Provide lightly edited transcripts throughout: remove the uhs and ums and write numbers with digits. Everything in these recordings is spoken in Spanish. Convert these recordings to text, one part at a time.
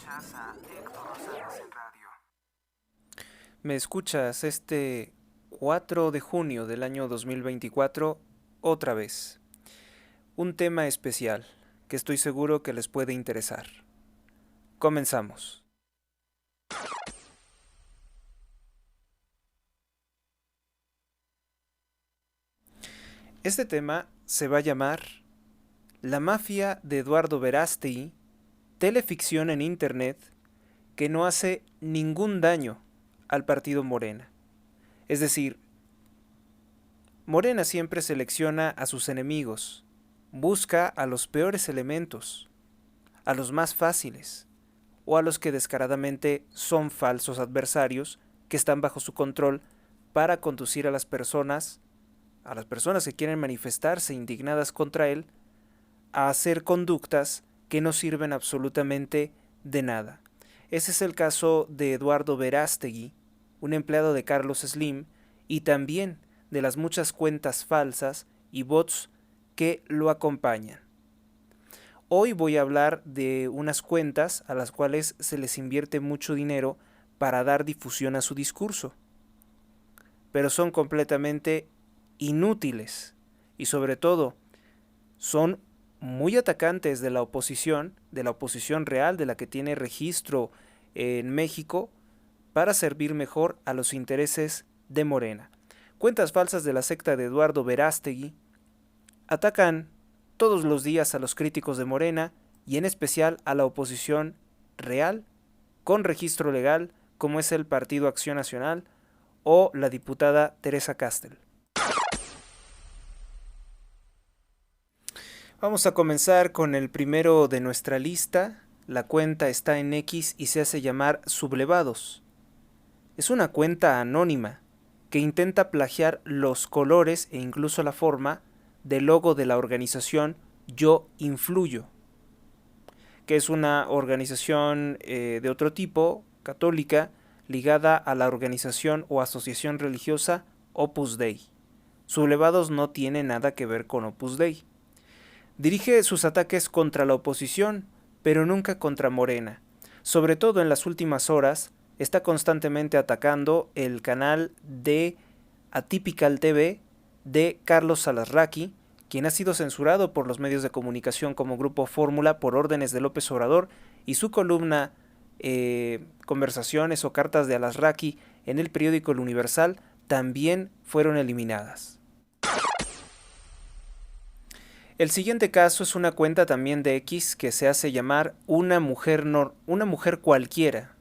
escuchas a Héctor Rosales en radio. Me escuchas este 4 de junio del año 2024 otra vez. Un tema especial que estoy seguro que les puede interesar. Comenzamos. Este tema se va a llamar La mafia de Eduardo Verástegui, teleficción en internet que no hace ningún daño al partido Morena. Es decir, Morena siempre selecciona a sus enemigos, busca a los peores elementos, a los más fáciles, o a los que descaradamente son falsos adversarios que están bajo su control para conducir a las personas que quieren manifestarse indignadas contra él, a hacer conductas que no sirven absolutamente de nada. Ese es el caso de Eduardo Verástegui, un empleado de Carlos Slim, y también de las muchas cuentas falsas y bots que lo acompañan. Hoy voy a hablar de unas cuentas a las cuales se les invierte mucho dinero para dar difusión a su discurso, pero son completamente inútiles y sobre todo son muy atacantes de la oposición real, de la que tiene registro en México, para servir mejor a los intereses de Morena. Cuentas falsas de la secta de Eduardo Verástegui atacan todos los días a los críticos de Morena y en especial a la oposición real con registro legal, como es el Partido Acción Nacional o la diputada Teresa Castel. Vamos a comenzar con el primero de nuestra lista. La cuenta está en X y se hace llamar Sublevados. Es una cuenta anónima que intenta plagiar los colores e incluso la forma del logo de la organización Yo Influyo, que es una organización de otro tipo, católica, ligada a la organización o asociación religiosa Opus Dei. Sublevados no tiene nada que ver con Opus Dei. Dirige sus ataques contra la oposición, pero nunca contra Morena. Sobre todo en las últimas horas, está constantemente atacando el canal de Atypical TV de Carlos Salarraqui, quien ha sido censurado por los medios de comunicación como Grupo Fórmula por órdenes de López Obrador, y su columna Conversaciones o Cartas de Alarraqui en el periódico El Universal también fueron eliminadas. El siguiente caso es una cuenta también de X que se hace llamar una mujer cualquiera.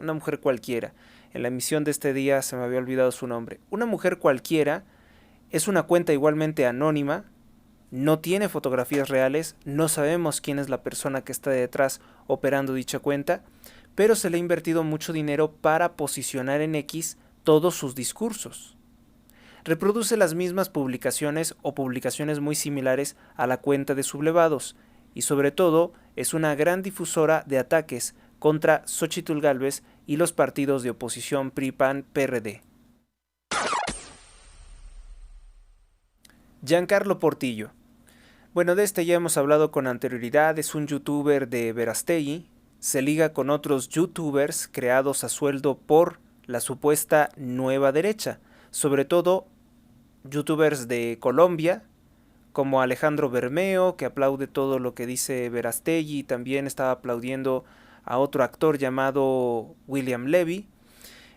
Una mujer cualquiera. En la emisión de este día se me había olvidado su nombre. Una mujer cualquiera es una cuenta igualmente anónima, no tiene fotografías reales, no sabemos quién es la persona que está detrás operando dicha cuenta, pero se le ha invertido mucho dinero para posicionar en X todos sus discursos. Reproduce las mismas publicaciones o publicaciones muy similares a la cuenta de Sublevados, y sobre todo es una gran difusora de ataques contra Xóchitl Gálvez y los partidos de oposición PRI, PAN, PRD. Giancarlo Portillo. Bueno, de este ya hemos hablado con anterioridad. Es un youtuber de Verástegui. Se liga con otros youtubers creados a sueldo por la supuesta nueva derecha, sobre todo youtubers de Colombia, como Alejandro Bermeo, que aplaude todo lo que dice Verástegui, también estaba aplaudiendo a otro actor llamado William Levy.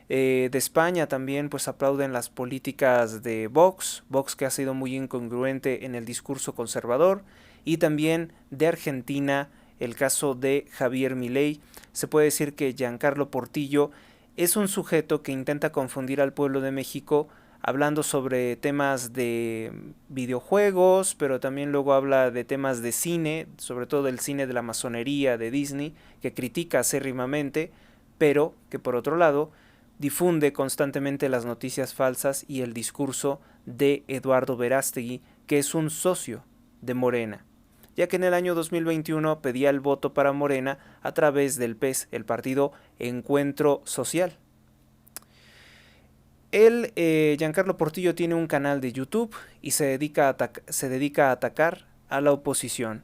De España también pues aplauden las políticas de Vox, que ha sido muy incongruente en el discurso conservador, y también de Argentina el caso de Javier Milei. Se puede decir que Giancarlo Portillo es un sujeto que intenta confundir al pueblo de México hablando sobre temas de videojuegos, pero también luego habla de temas de cine, sobre todo el cine de la masonería de Disney, que critica acérrimamente, pero que por otro lado difunde constantemente las noticias falsas y el discurso de Eduardo Verástegui, que es un socio de Morena, ya que en el año 2021 pedía el voto para Morena a través del PES, el partido Encuentro Social. Él, Giancarlo Portillo, tiene un canal de YouTube y se dedica a atacar a la oposición.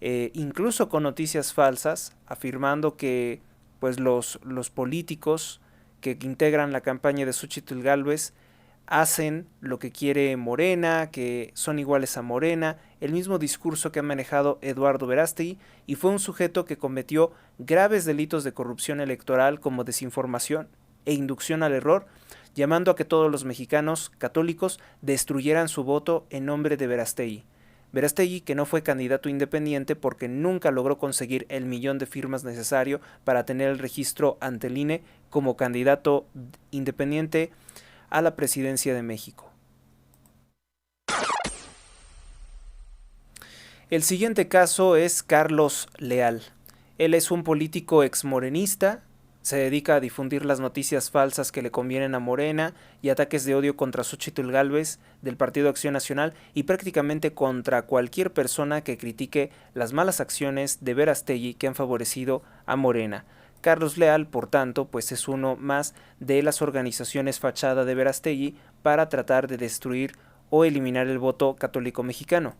incluso con noticias falsas, afirmando que pues los políticos que integran la campaña de Xóchitl Gálvez hacen lo que quiere Morena, que son iguales a Morena, el mismo discurso que ha manejado Eduardo Verástegui, y fue un sujeto que cometió graves delitos de corrupción electoral como desinformación e inducción al error, llamando a que todos los mexicanos católicos destruyeran su voto en nombre de Verástegui. Verástegui, que no fue candidato independiente porque nunca logró conseguir el 1,000,000 de firmas necesario para tener el registro ante el INE como candidato independiente a la presidencia de México. El siguiente caso es Carlos Leal. Él es un político exmorenista, se dedica a difundir las noticias falsas que le convienen a Morena y ataques de odio contra Xóchitl Gálvez del Partido Acción Nacional y prácticamente contra cualquier persona que critique las malas acciones de Verástegui que han favorecido a Morena. Carlos Leal, por tanto, pues es uno más de las organizaciones fachada de Verástegui para tratar de destruir o eliminar el voto católico mexicano.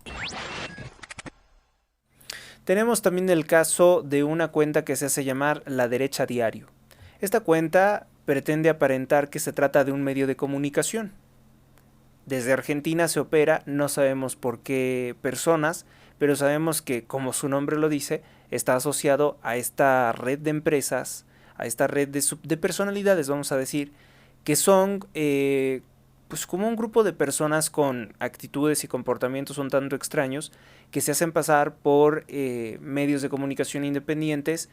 Tenemos también el caso de una cuenta que se hace llamar La Derecha Diario. Esta cuenta pretende aparentar que se trata de un medio de comunicación. Desde Argentina se opera, no sabemos por qué personas, pero sabemos que, como su nombre lo dice, está asociado a esta red de empresas, a esta red de personalidades, vamos a decir, que son pues como un grupo de personas con actitudes y comportamientos un tanto extraños que se hacen pasar por medios de comunicación independientes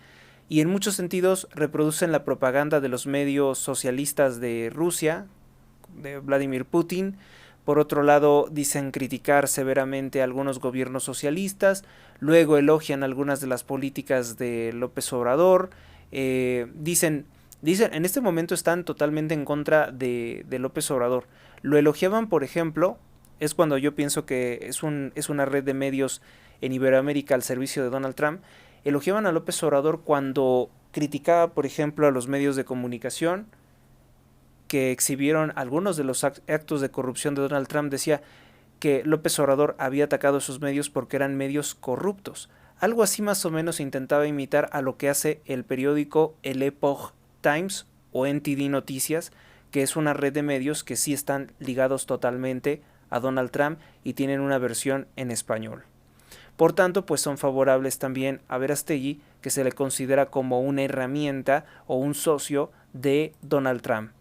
y en muchos sentidos reproducen la propaganda de los medios socialistas de Rusia, de Vladimir Putin. Por otro lado, dicen criticar severamente a algunos gobiernos socialistas, luego elogian algunas de las políticas de López Obrador, dicen, en este momento están totalmente en contra de López Obrador. Lo elogiaban, por ejemplo, es cuando yo pienso que es una red de medios en Iberoamérica al servicio de Donald Trump, elogiaban a López Obrador cuando criticaba, por ejemplo, a los medios de comunicación que exhibieron algunos de los actos de corrupción de Donald Trump. Decía que López Obrador había atacado a esos medios porque eran medios corruptos. Algo así más o menos intentaba imitar a lo que hace el periódico El Epoch Times o NTD Noticias, que es una red de medios que sí están ligados totalmente a Donald Trump y tienen una versión en español. Por tanto, pues son favorables también a Verástegui, que se le considera como una herramienta o un socio de Donald Trump.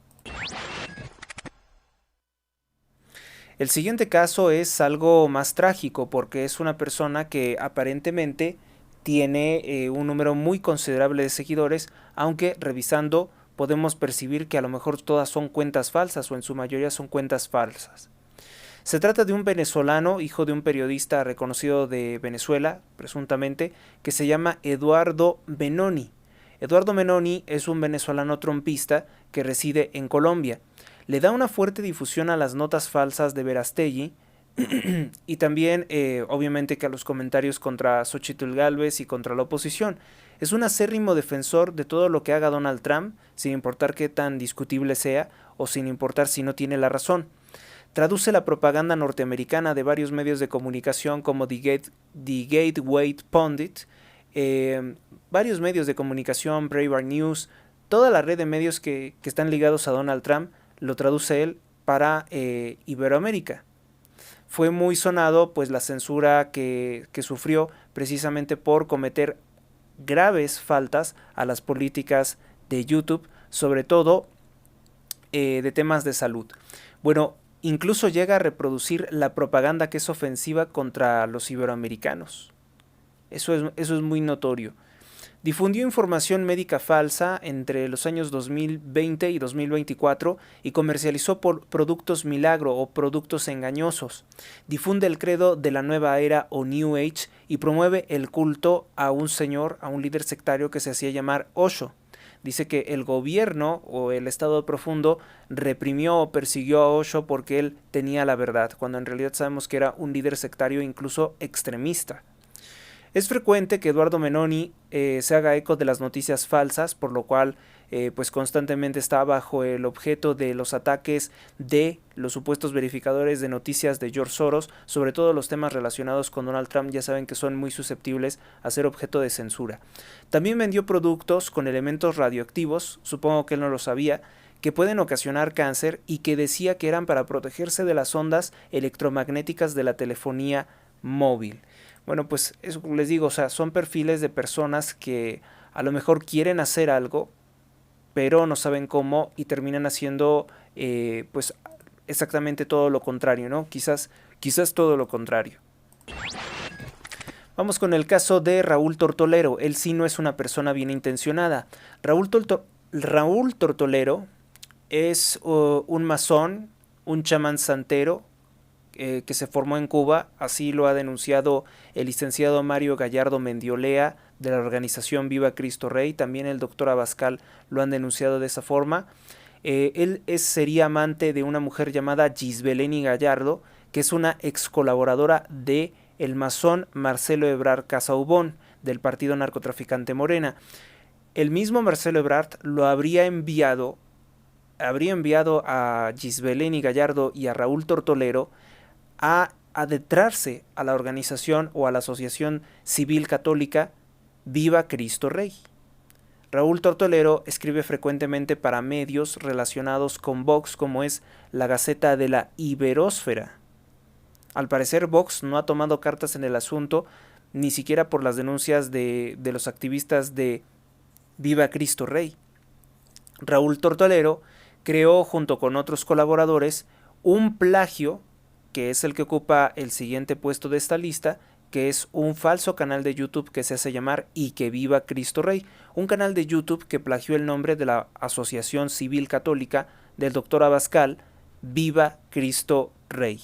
El siguiente caso es algo más trágico porque es una persona que aparentemente tiene un número muy considerable de seguidores, aunque revisando podemos percibir que a lo mejor todas son cuentas falsas o en su mayoría son cuentas falsas. Se trata de un venezolano, hijo de un periodista reconocido de Venezuela, presuntamente, que se llama Eduardo Benoni. Eduardo Benoni es un venezolano trompista que reside en Colombia. Le da una fuerte difusión a las notas falsas de Verástegui y también, obviamente, que a los comentarios contra Xóchitl Gálvez y contra la oposición. Es un acérrimo defensor de todo lo que haga Donald Trump, sin importar qué tan discutible sea o sin importar si no tiene la razón. Traduce la propaganda norteamericana de varios medios de comunicación como The Gateway Pundit, varios medios de comunicación, Breitbart News, toda la red de medios que están ligados a Donald Trump, lo traduce él para Iberoamérica. Fue muy sonado pues la censura que sufrió precisamente por cometer graves faltas a las políticas de YouTube, sobre todo de temas de salud. Bueno, incluso llega a reproducir la propaganda que es ofensiva contra los iberoamericanos. Eso es muy notorio. Difundió información médica falsa entre los años 2020 y 2024 y comercializó productos milagro o productos engañosos. Difunde el credo de la nueva era o New Age y promueve el culto a un señor, a un líder sectario que se hacía llamar Osho. Dice que el gobierno o el Estado profundo reprimió o persiguió a Osho porque él tenía la verdad, cuando en realidad sabemos que era un líder sectario e incluso extremista. Es frecuente que Eduardo Benoni se haga eco de las noticias falsas, por lo cual pues constantemente está bajo el objeto de los ataques de los supuestos verificadores de noticias de George Soros, sobre todo los temas relacionados con Donald Trump, ya saben que son muy susceptibles a ser objeto de censura. También vendió productos con elementos radioactivos, supongo que él no lo sabía, que pueden ocasionar cáncer y que decía que eran para protegerse de las ondas electromagnéticas de la telefonía móvil. Bueno, pues eso les digo, o sea, son perfiles de personas que a lo mejor quieren hacer algo, pero no saben cómo y terminan haciendo pues exactamente todo lo contrario, ¿no? Quizás todo lo contrario. Vamos con el caso de Raúl Tortolero. Él sí no es una persona bien intencionada. Raúl Tortolero es un masón, un chamán santero que se formó en Cuba, así lo ha denunciado el licenciado Mario Gallardo Mendiolea de la organización Viva Cristo Rey, también el doctor Abascal lo han denunciado de esa forma. Él sería amante de una mujer llamada Gisbeleni Gallardo, que es una ex colaboradora de el masón Marcelo Ebrard Casaubon, del partido narcotraficante Morena. El mismo Marcelo Ebrard lo habría enviado a Gisbeleni Gallardo y a Raúl Tortolero a adentrarse a la organización o a la asociación civil católica Viva Cristo Rey. Raúl Tortolero escribe frecuentemente para medios relacionados con Vox, como es la Gaceta de la Iberósfera. Al parecer Vox no ha tomado cartas en el asunto, ni siquiera por las denuncias de los activistas de Viva Cristo Rey. Raúl Tortolero creó junto con otros colaboradores un plagio, que es el que ocupa el siguiente puesto de esta lista, que es un falso canal de YouTube que se hace llamar Y que Viva Cristo Rey, un canal de YouTube que plagió el nombre de la Asociación Civil Católica del Dr. Abascal, Viva Cristo Rey.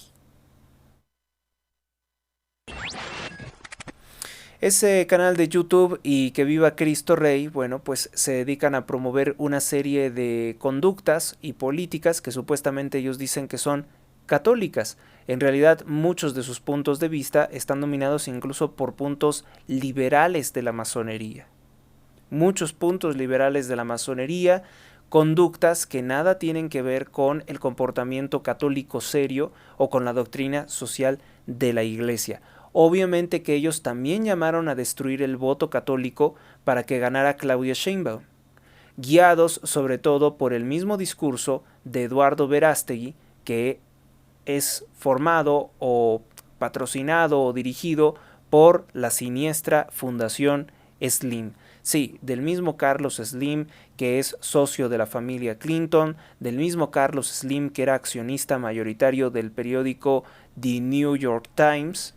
Ese canal de YouTube Y que Viva Cristo Rey, bueno, pues se dedican a promover una serie de conductas y políticas que supuestamente ellos dicen que son católicas. En realidad, muchos de sus puntos de vista están dominados incluso por puntos liberales de la masonería. Muchos puntos liberales de la masonería, conductas que nada tienen que ver con el comportamiento católico serio o con la doctrina social de la Iglesia. Obviamente que ellos también llamaron a destruir el voto católico para que ganara Claudia Sheinbaum, guiados sobre todo por el mismo discurso de Eduardo Verástegui, que es formado o patrocinado o dirigido por la siniestra Fundación Slim. Sí, del mismo Carlos Slim, que es socio de la familia Clinton, del mismo Carlos Slim, que era accionista mayoritario del periódico The New York Times,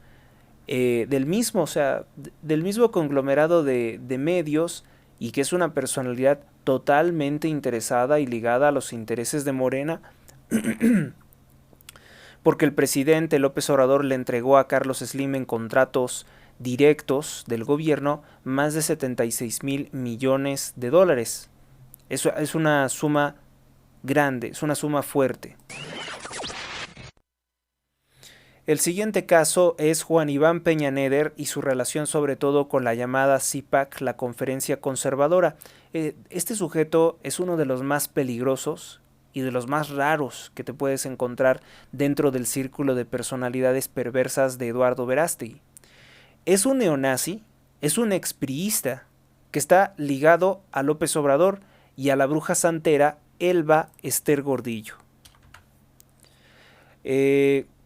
del mismo conglomerado de medios, y que es una personalidad totalmente interesada y ligada a los intereses de Morena, porque el presidente López Obrador le entregó a Carlos Slim en contratos directos del gobierno más de 76,000 millones de dólares. Eso es una suma grande, es una suma fuerte. El siguiente caso es Juan Iván Peña Neder y su relación sobre todo con la llamada CIPAC, la Conferencia Conservadora. Este sujeto es uno de los más peligrosos y de los más raros que te puedes encontrar dentro del círculo de personalidades perversas de Eduardo Verástegui. Es un neonazi, es un expriista que está ligado a López Obrador y a la bruja santera Elba Ester Gordillo.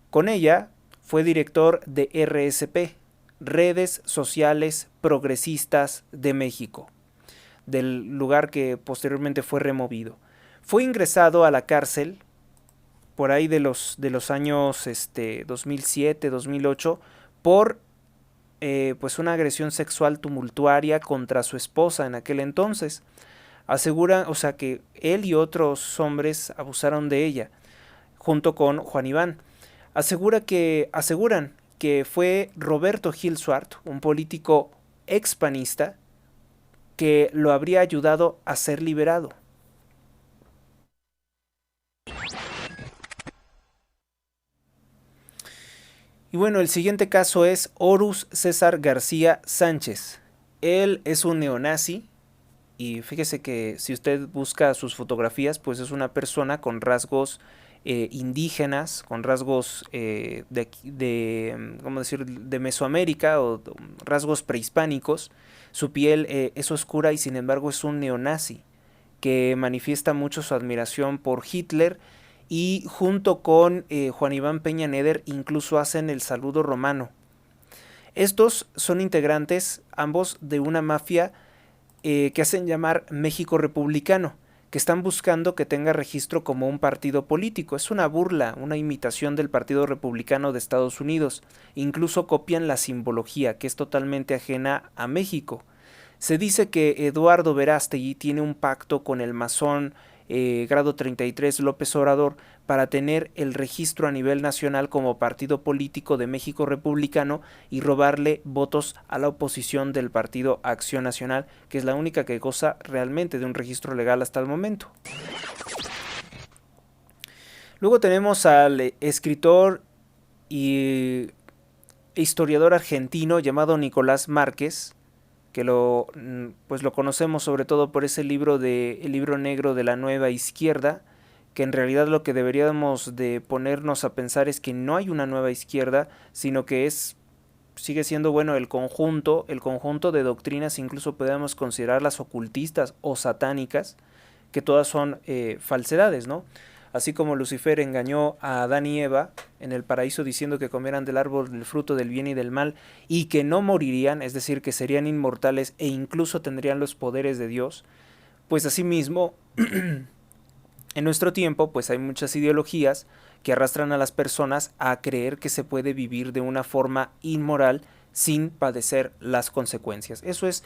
Con ella fue director de RSP, Redes Sociales Progresistas de México, del lugar que posteriormente fue removido. Fue ingresado a la cárcel por ahí de los años 2007, 2008 por pues una agresión sexual tumultuaria contra su esposa en aquel entonces. Aseguran, o sea, que él y otros hombres abusaron de ella, junto con Juan Iván. Aseguran que fue Roberto Gil Suart, un político expanista, que lo habría ayudado a ser liberado. Y bueno, el siguiente caso es Horus César García Sánchez. Él es un neonazi, y fíjese que si usted busca sus fotografías, pues es una persona con rasgos indígenas, con rasgos ¿cómo decir?, de Mesoamérica o rasgos prehispánicos. Su piel es oscura y sin embargo es un neonazi que manifiesta mucho su admiración por Hitler, y junto con Juan Iván Peña Neder incluso hacen el saludo romano. Estos son integrantes ambos de una mafia que hacen llamar México Republicano, que están buscando que tenga registro como un partido político. Es una burla, una imitación del Partido Republicano de Estados Unidos. Incluso copian la simbología, que es totalmente ajena a México. Se dice que Eduardo Verástegui tiene un pacto con el masón grado 33 López Obrador para tener el registro a nivel nacional como partido político de México Republicano y robarle votos a la oposición del partido Acción Nacional, que es la única que goza realmente de un registro legal hasta el momento. Luego tenemos al escritor y historiador argentino llamado Nicolás Márquez, que lo conocemos sobre todo por ese libro el libro negro de la nueva izquierda, que en realidad lo que deberíamos de ponernos a pensar es que no hay una nueva izquierda, sino que sigue siendo el conjunto de doctrinas, incluso podemos considerarlas ocultistas o satánicas, que todas son falsedades, ¿no? Así como Lucifer engañó a Adán y Eva en el paraíso diciendo que comieran del árbol del fruto del bien y del mal y que no morirían, es decir, que serían inmortales e incluso tendrían los poderes de Dios, pues asimismo en nuestro tiempo pues hay muchas ideologías que arrastran a las personas a creer que se puede vivir de una forma inmoral sin padecer las consecuencias. Eso es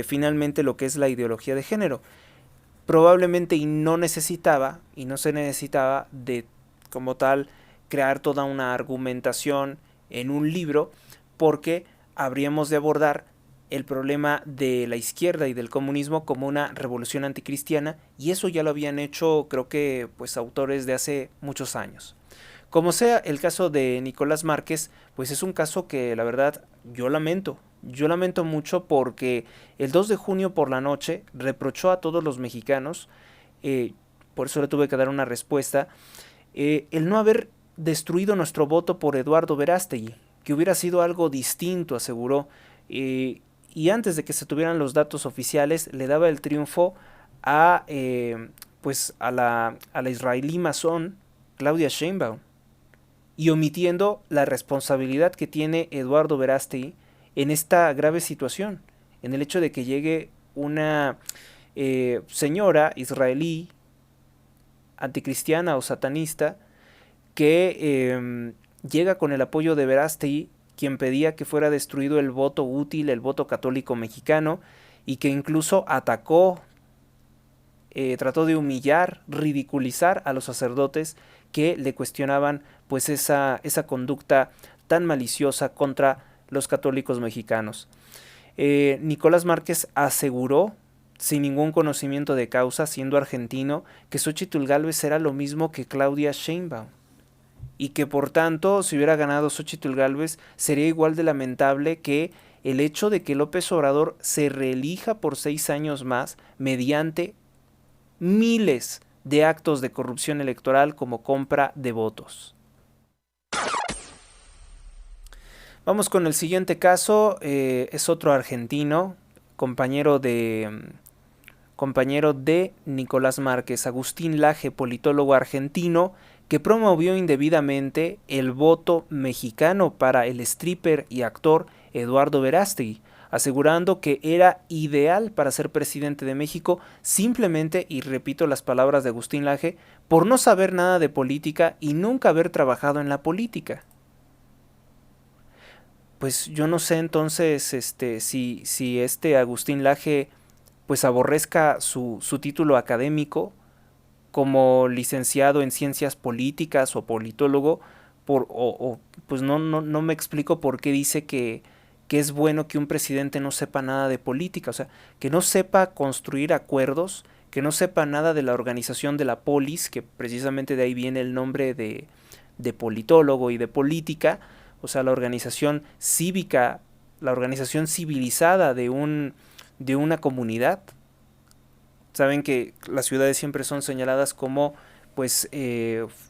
finalmente lo que es la ideología de género. Probablemente no se necesitaba de como tal crear toda una argumentación en un libro, porque habríamos de abordar el problema de la izquierda y del comunismo como una revolución anticristiana, y eso ya lo habían hecho creo que pues autores de hace muchos años. Como sea, el caso de Nicolás Márquez pues es un caso que la verdad yo lamento mucho, porque el 2 de junio por la noche reprochó a todos los mexicanos, por eso le tuve que dar una respuesta, el no haber destruido nuestro voto por Eduardo Verástegui, que hubiera sido algo distinto, aseguró, y antes de que se tuvieran los datos oficiales le daba el triunfo a la israelí masón Claudia Sheinbaum, y omitiendo la responsabilidad que tiene Eduardo Verástegui en esta grave situación, en el hecho de que llegue una señora israelí anticristiana o satanista que llega con el apoyo de Verástegui, quien pedía que fuera destruido el voto útil, el voto católico mexicano, y que incluso atacó, trató de humillar, ridiculizar a los sacerdotes que le cuestionaban pues esa conducta tan maliciosa contra los católicos mexicanos. Nicolás Márquez aseguró, sin ningún conocimiento de causa, siendo argentino, que Xóchitl Gálvez era lo mismo que Claudia Sheinbaum, y que por tanto, si hubiera ganado Xóchitl Gálvez, sería igual de lamentable que el hecho de que López Obrador se reelija por 6 años más mediante miles de actos de corrupción electoral como compra de votos. Vamos con el siguiente caso, es otro argentino, compañero de Nicolás Márquez, Agustín Laje, politólogo argentino, que promovió indebidamente el voto mexicano para el stripper y actor Eduardo Verástegui, asegurando que era ideal para ser presidente de México, simplemente, y repito las palabras de Agustín Laje, por no saber nada de política y nunca haber trabajado en la política. Pues yo no sé entonces si Agustín Laje pues aborrezca su título académico como licenciado en ciencias políticas o politólogo, pues no me explico por qué dice que es bueno que un presidente no sepa nada de política, o sea, que no sepa construir acuerdos, que no sepa nada de la organización de la polis, que precisamente de ahí viene el nombre de politólogo y de política, o sea, la organización cívica, la organización civilizada de una comunidad, Saben que las ciudades siempre son señaladas como pues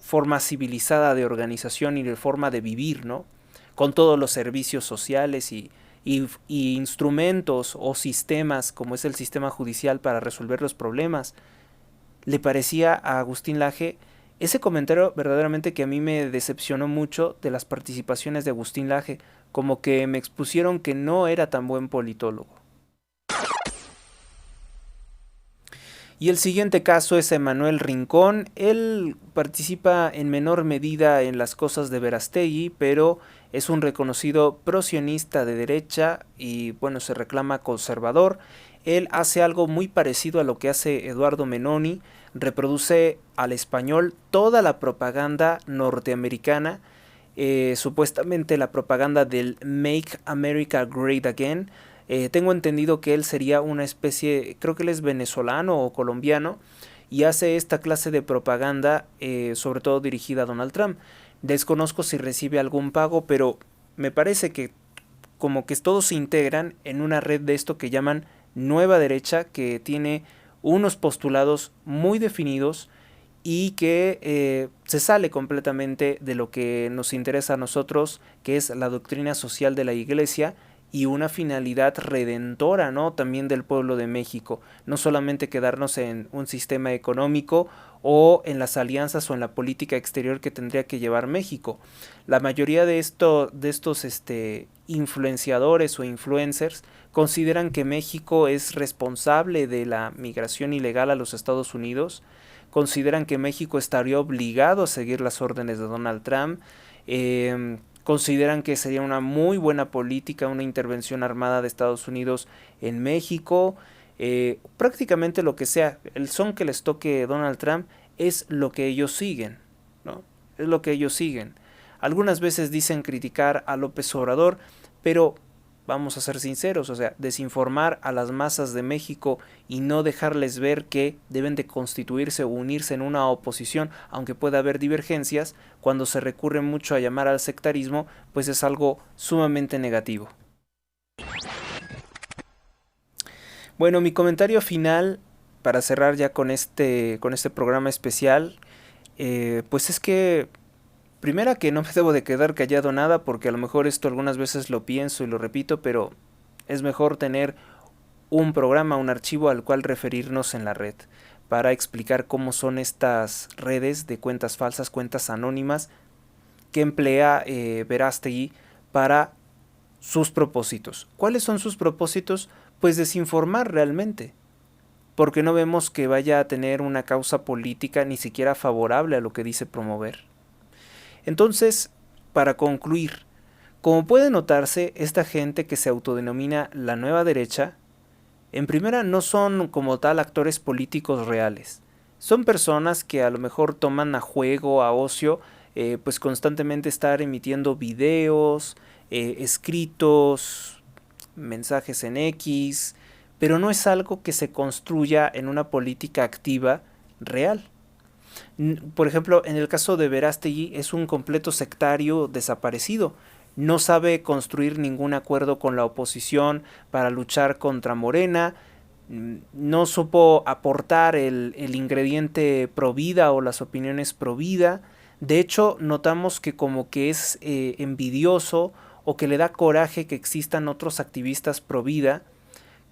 forma civilizada de organización y de forma de vivir, ¿no? Con todos los servicios sociales y instrumentos o sistemas como es el sistema judicial para resolver los problemas. Le parecía a Agustín Laje ese comentario verdaderamente que a mí me decepcionó mucho de las participaciones de Agustín Laje, como que me expusieron que no era tan buen politólogo. Y el siguiente caso es Emanuel Rincón. Él participa en menor medida en las cosas de Verástegui, pero es un reconocido prosionista de derecha y bueno, se reclama conservador. Él hace algo muy parecido a lo que hace Eduardo Menoni, reproduce al español toda la propaganda norteamericana, supuestamente la propaganda del Make America Great Again. Tengo entendido que él sería una especie, creo que él es venezolano o colombiano, y hace esta clase de propaganda, sobre todo dirigida a Donald Trump. Desconozco si recibe algún pago, pero me parece que como que todos se integran en una red de esto que llaman Nueva Derecha, que tiene unos postulados muy definidos y que se sale completamente de lo que nos interesa a nosotros, que es la doctrina social de la Iglesia y una finalidad redentora, ¿no? También del pueblo de México, no solamente quedarnos en un sistema económico o en las alianzas o en la política exterior que tendría que llevar México. La mayoría de estos influenciadores o influencers consideran que México es responsable de la migración ilegal a los Estados Unidos, consideran que México estaría obligado a seguir las órdenes de Donald Trump, consideran que sería una muy buena política una intervención armada de Estados Unidos en México, prácticamente lo que sea, el son que les toque Donald Trump es lo que ellos siguen, ¿no? Es lo que ellos siguen. Algunas veces dicen criticar a López Obrador, pero vamos a ser sinceros, o sea, desinformar a las masas de México y no dejarles ver que deben de constituirse o unirse en una oposición, aunque pueda haber divergencias, cuando se recurre mucho a llamar al sectarismo, pues es algo sumamente negativo. Bueno, mi comentario final, para cerrar ya con este programa especial, pues es que primera que no me debo de quedar callado nada porque a lo mejor esto algunas veces lo pienso y lo repito, pero es mejor tener un programa, un archivo al cual referirnos en la red para explicar cómo son estas redes de cuentas falsas, cuentas anónimas que emplea Verástegui para sus propósitos. ¿Cuáles son sus propósitos? Pues desinformar realmente, porque no vemos que vaya a tener una causa política ni siquiera favorable a lo que dice promover. Entonces, para concluir, como puede notarse, esta gente que se autodenomina la nueva derecha, en primera no son como tal actores políticos reales. Son personas que a lo mejor toman a juego, a ocio, pues constantemente estar emitiendo videos, escritos, mensajes en X, pero no es algo que se construya en una política activa real. Por ejemplo, en el caso de Verástegui es un completo sectario desaparecido. No sabe construir ningún acuerdo con la oposición para luchar contra Morena. No supo aportar el ingrediente pro vida o las opiniones pro vida. De hecho, notamos que como que es envidioso o que le da coraje que existan otros activistas pro vida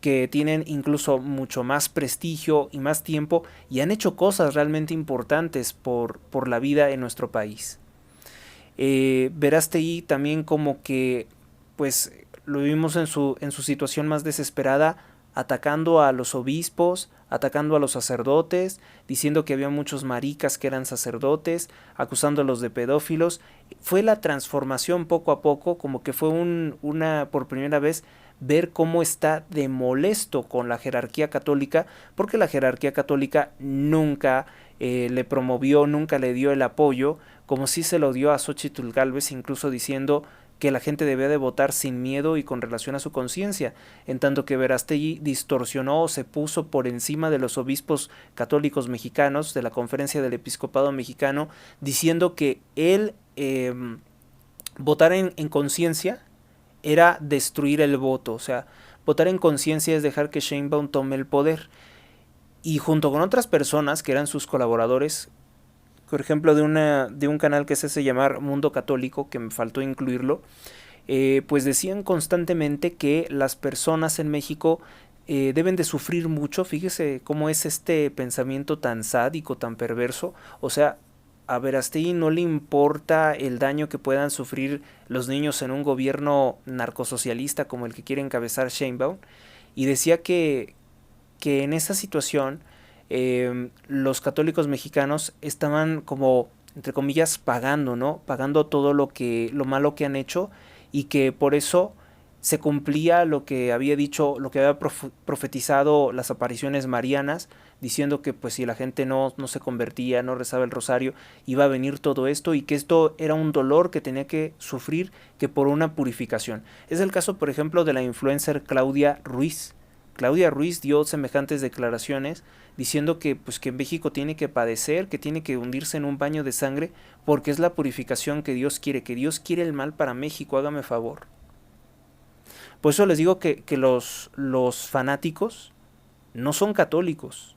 que tienen incluso mucho más prestigio y más tiempo y han hecho cosas realmente importantes por la vida en nuestro país. Verástegui también como que pues lo vimos en su situación más desesperada, atacando a los obispos, atacando a los sacerdotes, diciendo que había muchos maricas que eran sacerdotes, acusándolos de pedófilos. Fue la transformación poco a poco, como que fue por primera vez ver cómo está de molesto con la jerarquía católica, porque la jerarquía católica nunca le promovió, nunca le dio el apoyo, como si se lo dio a Xóchitl Gálvez, incluso diciendo que la gente debía de votar sin miedo y con relación a su conciencia, en tanto que Verástegui distorsionó o se puso por encima de los obispos católicos mexicanos, de la Conferencia del Episcopado Mexicano, diciendo que él votar en conciencia era destruir el voto, o sea, votar en conciencia es dejar que Sheinbaum tome el poder. y junto con otras personas que eran sus colaboradores, por ejemplo de un canal que se hace llamar Mundo Católico, que me faltó incluirlo, pues decían constantemente que las personas en México deben de sufrir mucho. Fíjese cómo es este pensamiento tan sádico, tan perverso. O sea, a Verástegui no le importa el daño que puedan sufrir los niños en un gobierno narcosocialista como el que quiere encabezar Sheinbaum, y decía que en esa situación los católicos mexicanos estaban como, entre comillas, pagando, ¿no? Pagando todo lo malo que han hecho, y que por eso se cumplía lo que había dicho, lo que había profetizado las apariciones marianas, diciendo que pues si la gente no se convertía, no rezaba el rosario, iba a venir todo esto, y que esto era un dolor que tenía que sufrir, que por una purificación. Es el caso, por ejemplo, de la influencer Claudia Ruiz. Claudia Ruiz dio semejantes declaraciones diciendo que pues que México tiene que padecer, que tiene que hundirse en un baño de sangre, porque es la purificación que Dios quiere el mal para México, hágame favor. Por eso les digo que los fanáticos no son católicos.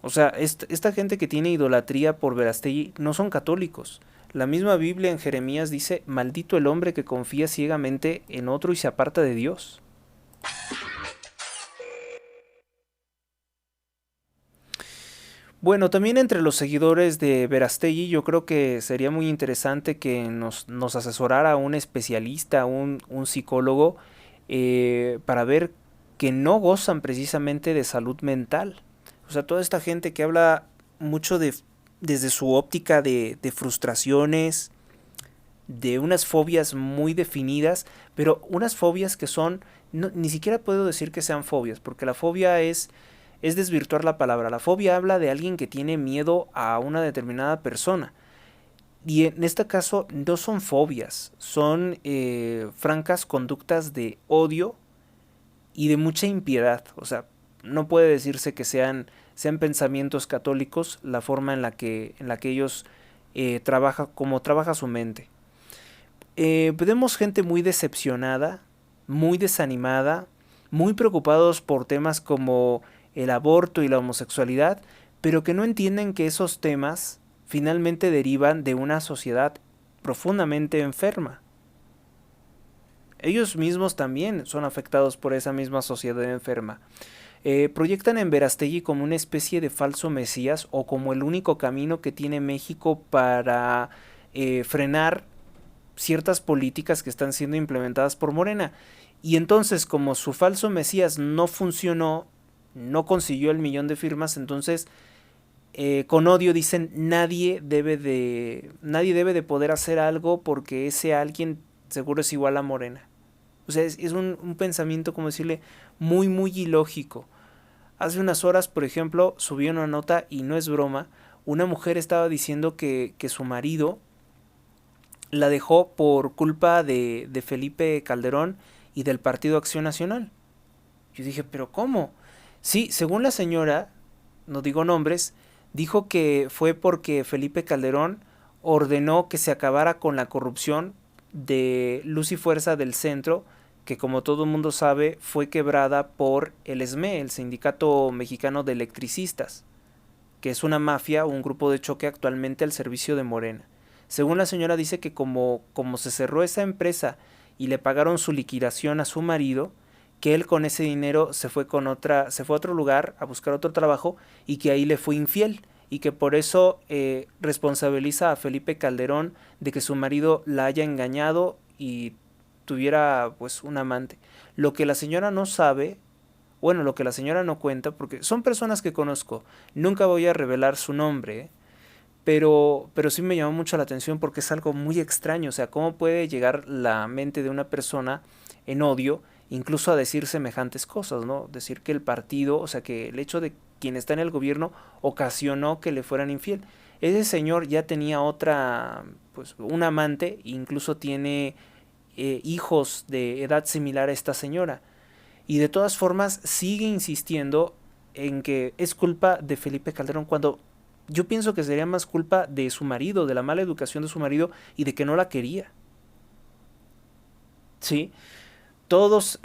O sea, esta gente que tiene idolatría por Verástegui no son católicos. La misma Biblia en Jeremías dice: maldito el hombre que confía ciegamente en otro y se aparta de Dios. Bueno, también entre los seguidores de Verástegui yo creo que sería muy interesante que nos asesorara un especialista, un psicólogo, para ver que no gozan precisamente de salud mental. O sea, toda esta gente que habla mucho desde su óptica de frustraciones, de unas fobias muy definidas, pero unas fobias que son, ni siquiera puedo decir que sean fobias, porque la fobia es desvirtuar la palabra. La fobia habla de alguien que tiene miedo a una determinada persona. Y en este caso no son fobias, son francas conductas de odio y de mucha impiedad. O sea, no puede decirse que sean pensamientos católicos la forma en la que ellos trabajan, como trabaja su mente. Vemos gente muy decepcionada, muy desanimada, muy preocupados por temas como el aborto y la homosexualidad, pero que no entienden que esos temas finalmente derivan de una sociedad profundamente enferma. Ellos mismos también son afectados por esa misma sociedad enferma. Proyectan en Verástegui como una especie de falso mesías, o como el único camino que tiene México para frenar ciertas políticas que están siendo implementadas por Morena. Y entonces, como su falso mesías no funcionó, no consiguió el 1,000,000 de firmas, entonces con odio dicen nadie debe de poder hacer algo porque ese alguien seguro es igual a Morena. O sea, es un pensamiento, como decirle, muy muy ilógico. Hace unas horas, por ejemplo, subí una nota, y no es broma, una mujer estaba diciendo que su marido la dejó por culpa de Felipe Calderón y del Partido Acción Nacional. Yo dije, ¿pero cómo? Sí, según la señora, no digo nombres, dijo que fue porque Felipe Calderón ordenó que se acabara con la corrupción de Luz y Fuerza del Centro, que como todo el mundo sabe fue quebrada por el SME, el Sindicato Mexicano de Electricistas, que es una mafia, un grupo de choque actualmente al servicio de Morena. Según la señora, dice que como se cerró esa empresa y le pagaron su liquidación a su marido, que él con ese dinero se fue a otro lugar a buscar otro trabajo, y que ahí le fue infiel, y que por eso responsabiliza a Felipe Calderón de que su marido la haya engañado y tuviera pues un amante. Lo que la señora no sabe, bueno, lo que la señora no cuenta, porque son personas que conozco, nunca voy a revelar su nombre, pero sí me llamó mucho la atención porque es algo muy extraño. O sea, cómo puede llegar la mente de una persona en odio, incluso a decir semejantes cosas, ¿no? Decir que el partido, o sea, que el hecho de quien está en el gobierno ocasionó que le fueran infiel. Ese señor ya tenía pues un amante, incluso tiene hijos de edad similar a esta señora. Y de todas formas sigue insistiendo en que es culpa de Felipe Calderón, cuando yo pienso que sería más culpa de su marido, de la mala educación de su marido y de que no la quería. ¿Sí? todos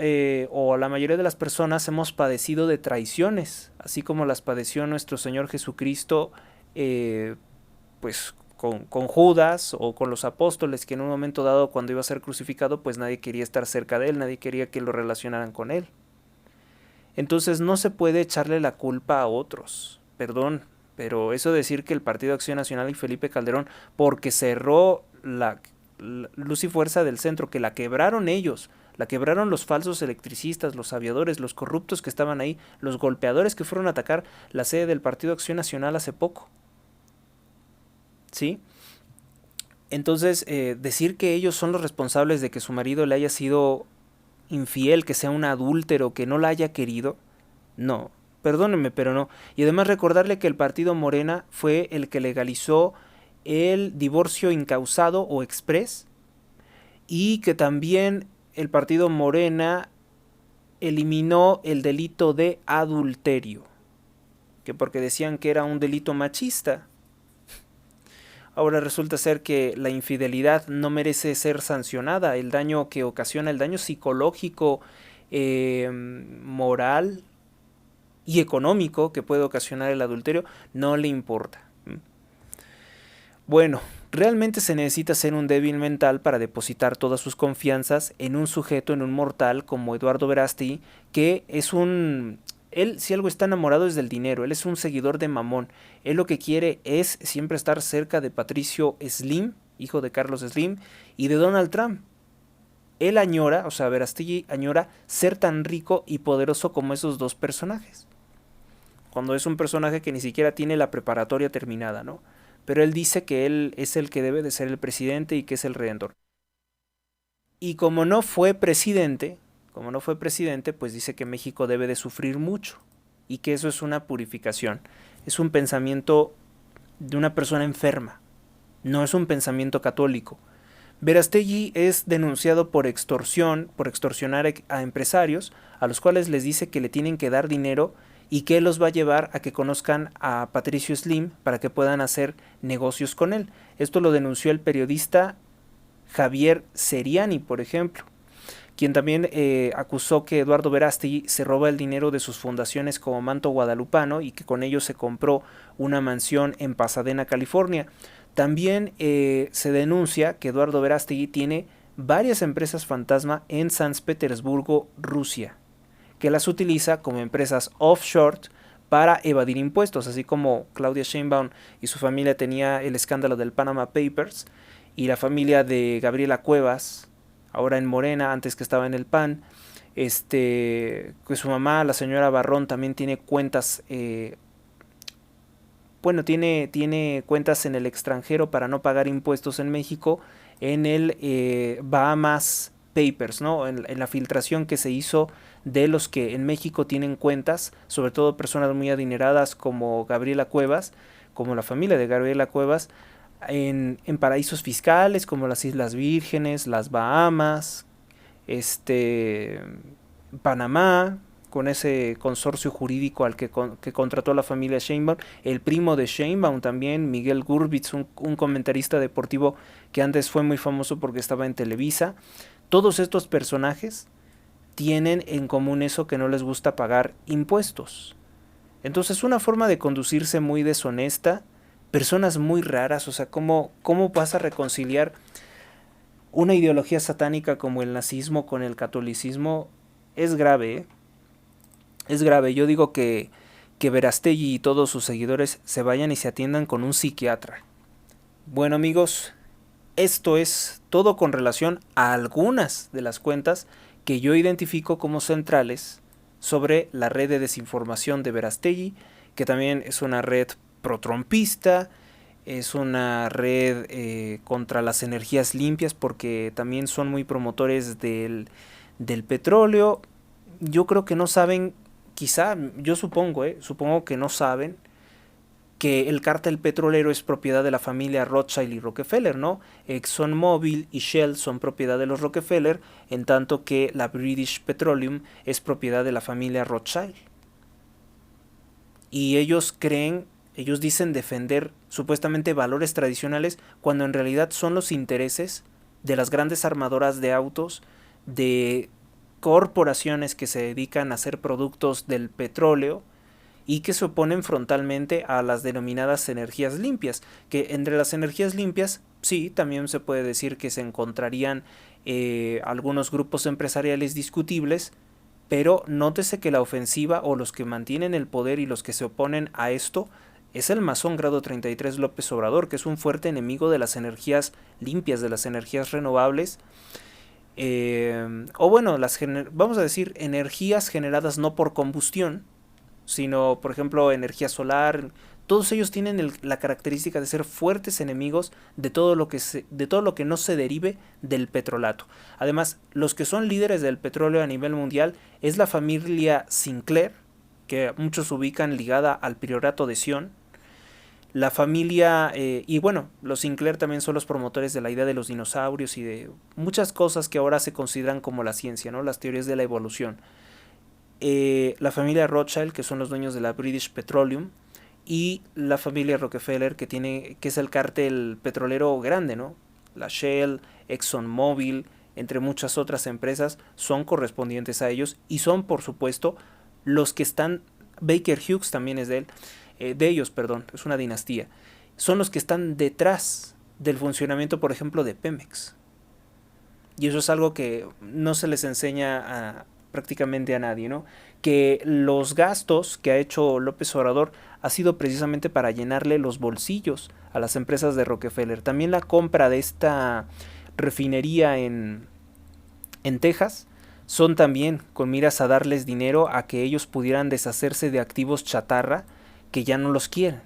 o la mayoría de las personas hemos padecido de traiciones, así como las padeció nuestro Señor Jesucristo, pues con Judas o con los apóstoles, que en un momento dado, cuando iba a ser crucificado, pues nadie quería estar cerca de él, nadie quería que lo relacionaran con él. Entonces no se puede echarle la culpa a otros, perdón, pero eso de decir que el Partido Acción Nacional y Felipe Calderón, porque cerró la Luz y Fuerza del Centro, que la quebraron ellos, la quebraron los falsos electricistas, los aviadores, los corruptos que estaban ahí, los golpeadores que fueron a atacar la sede del Partido Acción Nacional hace poco. ¿Sí? Entonces, decir que ellos son los responsables de que su marido le haya sido infiel, que sea un adúltero, que no la haya querido, no, perdónenme, pero no. Y además recordarle que el partido Morena fue el que legalizó el divorcio incausado o exprés, y que también el partido Morena eliminó el delito de adulterio, que porque decían que era un delito machista. Ahora resulta ser que la infidelidad no merece ser sancionada. El daño que ocasiona, el daño psicológico, moral y económico que puede ocasionar el adulterio, no le importa. Bueno, realmente se necesita ser un débil mental para depositar todas sus confianzas en un sujeto, en un mortal como Eduardo Verástegui, que es un... Él, si algo está enamorado, es del dinero. Él es un seguidor de Mamón. Él lo que quiere es siempre estar cerca de Patricio Slim, hijo de Carlos Slim, y de Donald Trump. Él añora, o sea, Verástegui añora ser tan rico y poderoso como esos dos personajes. Cuando es un personaje que ni siquiera tiene la preparatoria terminada, ¿no? Pero él dice que él es el que debe de ser el presidente y que es el redentor. Y como no fue presidente, pues dice que México debe de sufrir mucho y que eso es una purificación. Es un pensamiento de una persona enferma, no es un pensamiento católico. Verástegui es denunciado por extorsión, por extorsionar a empresarios, a los cuales les dice que le tienen que dar dinero y que él los va a llevar a que conozcan a Patricio Slim para que puedan hacer negocios con él. Esto lo denunció el periodista Javier Seriani, por ejemplo, quien también acusó que Eduardo Verástegui se roba el dinero de sus fundaciones como Manto Guadalupano y que con ello se compró una mansión en Pasadena, California. También se denuncia que Eduardo Verástegui tiene varias empresas fantasma en San Petersburgo, Rusia, que las utiliza como empresas offshore para evadir impuestos, así como Claudia Sheinbaum y su familia tenía el escándalo del Panama Papers, y la familia de Gabriela Cuevas, ahora en Morena, antes que estaba en el PAN, que su mamá, la señora Barrón, también tiene cuentas, tiene cuentas en el extranjero para no pagar impuestos en México, en el Bahamas Papers, ¿no? En la filtración que se hizo de los que en México tienen cuentas, sobre todo personas muy adineradas como Gabriela Cuevas, como la familia de Gabriela Cuevas, en paraísos fiscales como las Islas Vírgenes, las Bahamas, Panamá, con ese consorcio jurídico al que contrató la familia Sheinbaum, el primo de Sheinbaum también, Miguel Gurbitz, un comentarista deportivo que antes fue muy famoso porque estaba en Televisa. Todos estos personajes tienen en común eso, que no les gusta pagar impuestos. Entonces, una forma de conducirse muy deshonesta, personas muy raras, o sea, ¿cómo vas a reconciliar una ideología satánica como el nazismo con el catolicismo? Es grave, ¿eh? Es grave. Yo digo que Verástegui y todos sus seguidores se vayan y se atiendan con un psiquiatra. Bueno, amigos, esto es todo con relación a algunas de las cuentas que yo identifico como centrales sobre la red de desinformación de Verástegui, que también es una red protrumpista, es una red contra las energías limpias, porque también son muy promotores del petróleo. Yo creo que no saben, quizá, yo supongo que no saben que el cártel petrolero es propiedad de la familia Rothschild y Rockefeller, ¿no? ExxonMobil y Shell son propiedad de los Rockefeller, en tanto que la British Petroleum es propiedad de la familia Rothschild. Y ellos dicen defender supuestamente valores tradicionales, cuando en realidad son los intereses de las grandes armadoras de autos, de corporaciones que se dedican a hacer productos del petróleo y que se oponen frontalmente a las denominadas energías limpias, que entre las energías limpias sí, también se puede decir que se encontrarían algunos grupos empresariales discutibles, pero nótese que la ofensiva o los que mantienen el poder y los que se oponen a esto es el masón grado 33 López Obrador, que es un fuerte enemigo de las energías limpias, de las energías renovables, o bueno, vamos a decir energías generadas no por combustión, sino por ejemplo energía solar. Todos ellos tienen la característica de ser fuertes enemigos de todo lo que no se derive del petrolato. Además, los que son líderes del petróleo a nivel mundial es la familia Sinclair, que muchos ubican ligada al priorato de Sion. La familia, y bueno, los Sinclair también son los promotores de la idea de los dinosaurios y de muchas cosas que ahora se consideran como la ciencia, ¿no? Las teorías de la evolución. La familia Rothschild, que son los dueños de la British Petroleum, y la familia Rockefeller, que es el cártel petrolero grande, ¿no? La Shell, ExxonMobil, entre muchas otras empresas, son correspondientes a ellos y son, por supuesto, los que están. Baker Hughes también es de ellos, perdón, es una dinastía. Son los que están detrás del funcionamiento, por ejemplo, de Pemex. Y eso es algo que no se les enseña prácticamente a nadie, ¿no? Que los gastos que ha hecho López Obrador ha sido precisamente para llenarle los bolsillos a las empresas de Rockefeller. También la compra de esta refinería en Texas son también con miras a darles dinero a que ellos pudieran deshacerse de activos chatarra que ya no los quieren.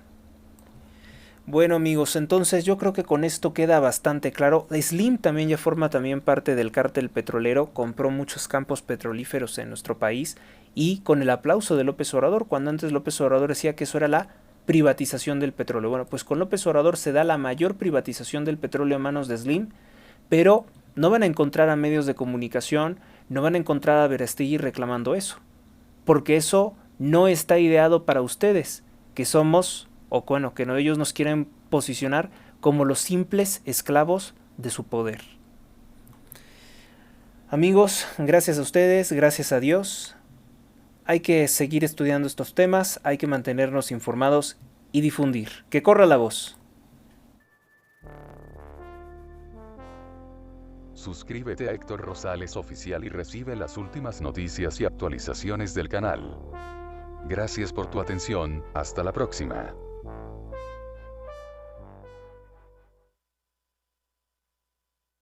Bueno amigos, entonces yo creo que con esto queda bastante claro. Slim también ya forma también parte del cártel petrolero, compró muchos campos petrolíferos en nuestro país y con el aplauso de López Obrador, cuando antes López Obrador decía que eso era la privatización del petróleo. Bueno, pues con López Obrador se da la mayor privatización del petróleo a manos de Slim, pero no van a encontrar a medios de comunicación, no van a encontrar a Verástegui reclamando eso, porque eso no está ideado para ustedes, que somos, o bueno, que ellos nos quieren posicionar como los simples esclavos de su poder. Amigos, gracias a ustedes, gracias a Dios. Hay que seguir estudiando estos temas, hay que mantenernos informados y difundir. Que corra la voz. Suscríbete a Héctor Rosales Oficial y recibe las últimas noticias y actualizaciones del canal. Gracias por tu atención, hasta la próxima.